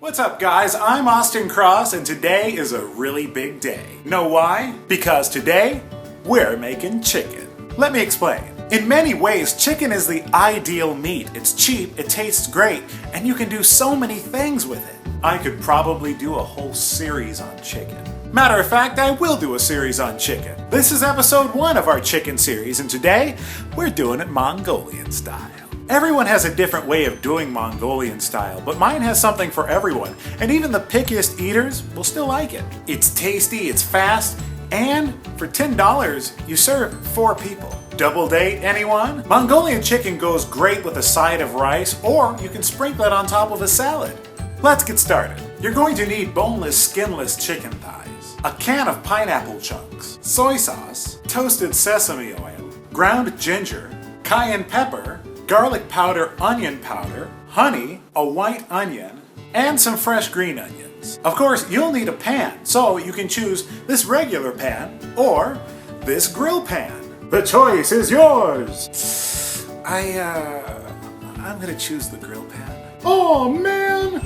What's up, guys? I'm Austin Cross, and today is a really big day. Know why? Because today, we're making chicken. Let me explain. In many ways, chicken is the ideal meat. It's cheap, it tastes great, and you can do so many things with it. I could probably do a whole series on chicken. Matter of fact, I will do a series on chicken. This is episode 1 of our chicken series, and today, we're doing it Mongolian style. Everyone has a different way of doing Mongolian style, but mine has something for everyone, and even the pickiest eaters will still like it. It's tasty, it's fast, and for $10, you serve 4 people. Double date, anyone? Mongolian chicken goes great with a side of rice, or you can sprinkle it on top of a salad. Let's get started. You're going to need boneless, skinless chicken thighs, a can of pineapple chunks, soy sauce, toasted sesame oil, ground ginger, cayenne pepper, garlic powder, onion powder, honey, a white onion, and some fresh green onions. Of course, you'll need a pan, so you can choose this regular pan or this grill pan. The choice is yours! I'm gonna choose the grill pan. Oh man!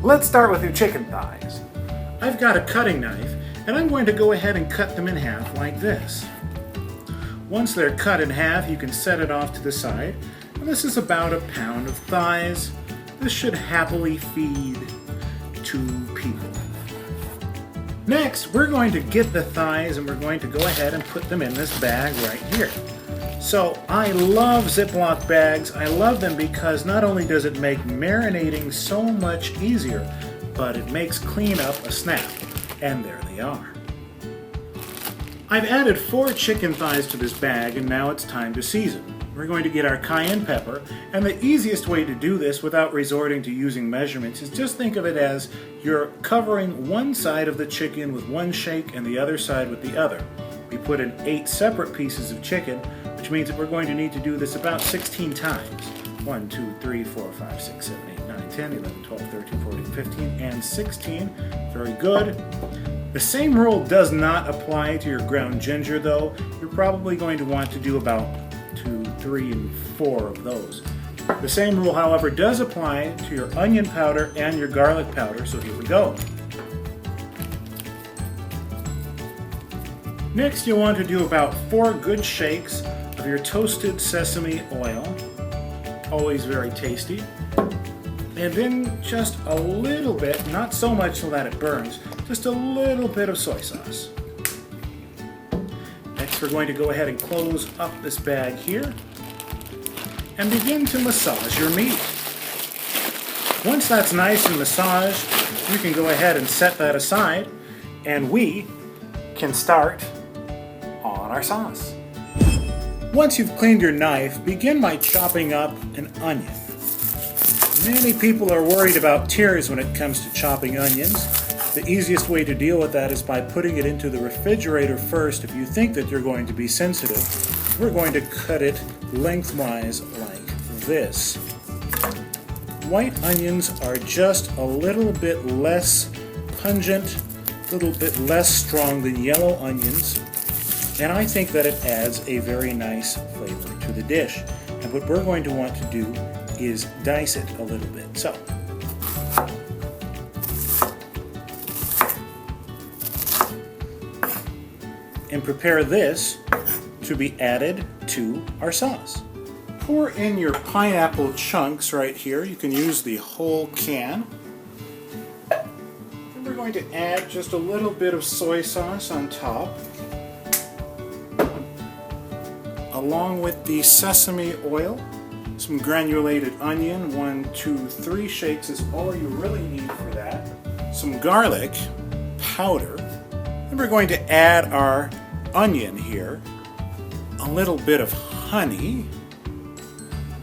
Let's start with your chicken thighs. I've got a cutting knife, and I'm going to go ahead and cut them in half like this. Once they're cut in half, you can set it off to the side. This is about a pound of thighs. This should happily feed 2 people. Next, we're going to get the thighs and we're going to go ahead and put them in this bag right here. So I love Ziploc bags. I love them because not only does it make marinating so much easier, but it makes cleanup a snap. And there they are. I've added 4 chicken thighs to this bag, and now it's time to season. We're going to get our cayenne pepper, and the easiest way to do this without resorting to using measurements is just think of it as you're covering one side of the chicken with one shake and the other side with the other. We put in 8 separate pieces of chicken, which means that we're going to need to do this about 16 times. 1, 2, 3, 4, 5, 6, 7, 8, 9, 10, 11, 12, 13, 14, 15, and 16. Very good. The same rule does not apply to your ground ginger, though. You're probably going to want to do about 2, 3, and 4 of those. The same rule, however, does apply to your onion powder and your garlic powder, so here we go. Next, you'll want to do about 4 good shakes of your toasted sesame oil, always very tasty, and then just a little bit, not so much so that it burns, just a little bit of soy sauce. Next, we're going to go ahead and close up this bag here and begin to massage your meat. Once that's nice and massaged, you can go ahead and set that aside, and we can start on our sauce. Once you've cleaned your knife, begin by chopping up an onion. Many people are worried about tears when it comes to chopping onions. The easiest way to deal with that is by putting it into the refrigerator first. If you think that you're going to be sensitive, we're going to cut it lengthwise like this. White onions are just a little bit less pungent, a little bit less strong than yellow onions, and I think that it adds a very nice flavor to the dish. And what we're going to want to do is dice it a little bit. So, and prepare this to be added to our sauce. Pour in your pineapple chunks right here. You can use the whole can. And we're going to add just a little bit of soy sauce on top, along with the sesame oil. Some granulated onion, 1, 2, 3 shakes is all you really need for that. Some garlic powder. And we're going to add our onion here, a little bit of honey,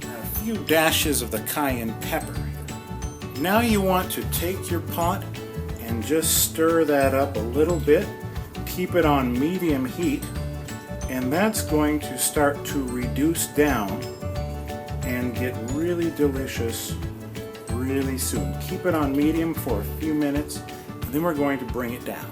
and a few dashes of the cayenne pepper. Now you want to take your pot and just stir that up a little bit. Keep it on medium heat, and that's going to start to reduce down and get really delicious really soon. Keep it on medium for a few minutes, and then we're going to bring it down.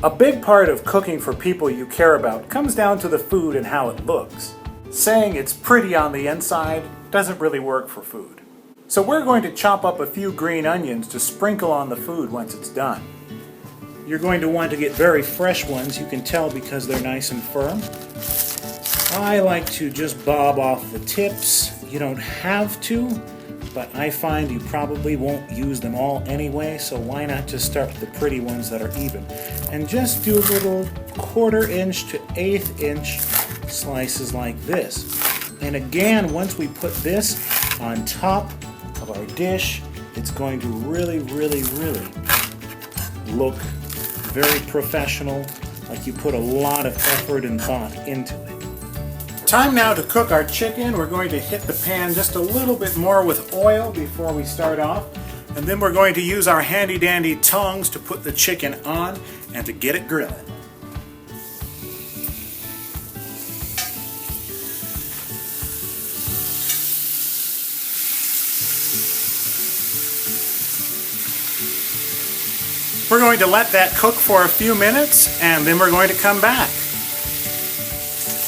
A big part of cooking for people you care about comes down to the food and how it looks. Saying it's pretty on the inside doesn't really work for food. So we're going to chop up a few green onions to sprinkle on the food once it's done. You're going to want to get very fresh ones, you can tell because they're nice and firm. I like to just bob off the tips. You don't have to, but I find you probably won't use them all anyway, so why not just start with the pretty ones that are even. And just do little 1/4 inch to 1/8 inch slices like this. And again, once we put this on top of our dish, it's going to really look very professional, like you put a lot of effort and thought into it. Time now to cook our chicken. We're going to hit the pan just a little bit more with oil before we start off, and then we're going to use our handy dandy tongs to put the chicken on and to get it grilling. We're going to let that cook for a few minutes, and then we're going to come back.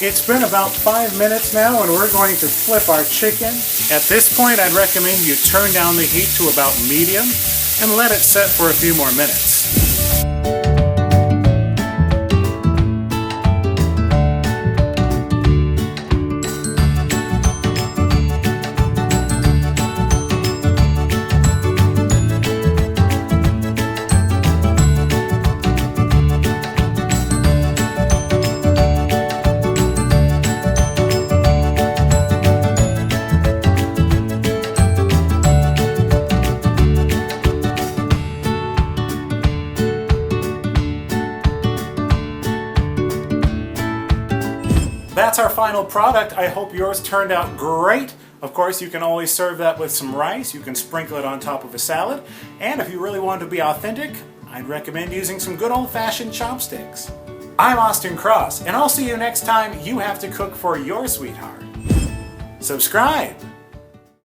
It's been about 5 minutes now, and we're going to flip our chicken. At this point, I'd recommend you turn down the heat to about medium and let it set for a few more minutes. That's our final product. I hope yours turned out great. Of course, you can always serve that with some rice. You can sprinkle it on top of a salad. And if you really want to be authentic, I'd recommend using some good old-fashioned chopsticks. I'm Austin Cross, and I'll see you next time you have to cook for your sweetheart. Subscribe!